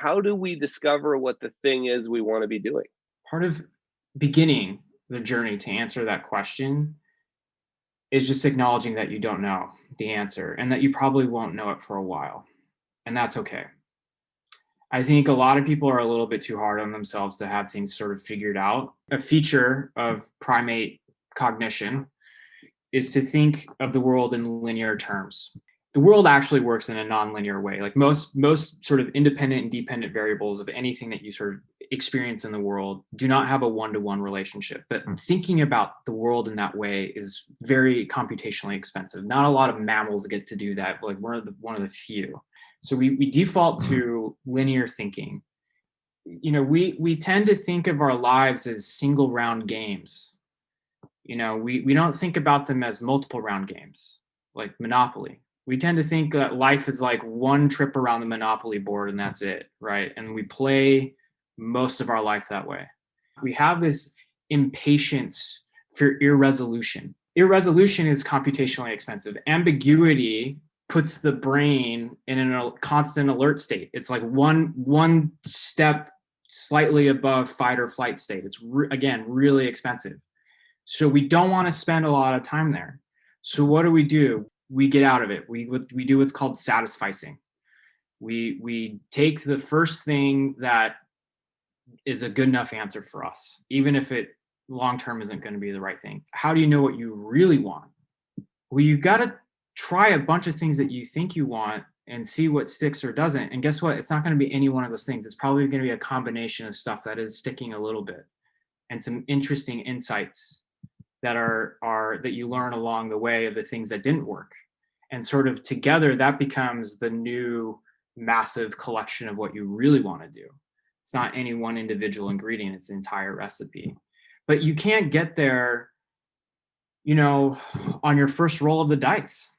how do we discover what the thing is we want to be doing? Part of beginning the journey to answer that question is just acknowledging that you don't know the answer and that you probably won't know it for a while. And that's okay. I think a lot of people are a little bit too hard on themselves to have things sort of figured out. A feature of primate cognition is to think of the world in linear terms. The world actually works in a nonlinear way. Like most sort of independent and dependent variables of anything that you sort of experience in the world do not have a one-to-one relationship. But thinking about the world in that way is very computationally expensive. Not a lot of mammals get to do that. Like one of the few. So we default to linear thinking. We tend to think of our lives as single round games. We don't think about them as multiple round games like Monopoly. We tend to think that life is like one trip around the Monopoly board and that's it, right? And we play most of our life that way. We have this impatience for irresolution. Irresolution is computationally expensive. Ambiguity puts the brain in a constant alert state. It's like one step slightly above fight or flight state. It's again really expensive. So we don't want to spend a lot of time there. So what do? We get out of it. We do what's called satisficing. We take the first thing that is a good enough answer for us, even if it long term isn't going to be the right thing. How do you know what you really want? Well, you got to try a bunch of things that you think you want and see what sticks or doesn't. And guess what? It's not going to be any one of those things. It's probably going to be a combination of stuff that is sticking a little bit and some interesting insights that are that you learn along the way of the things that didn't work. And sort of together, that becomes the new massive collection of what you really want to do. It's not any one individual ingredient, it's the entire recipe. But you can't get there, on your first roll of the dice.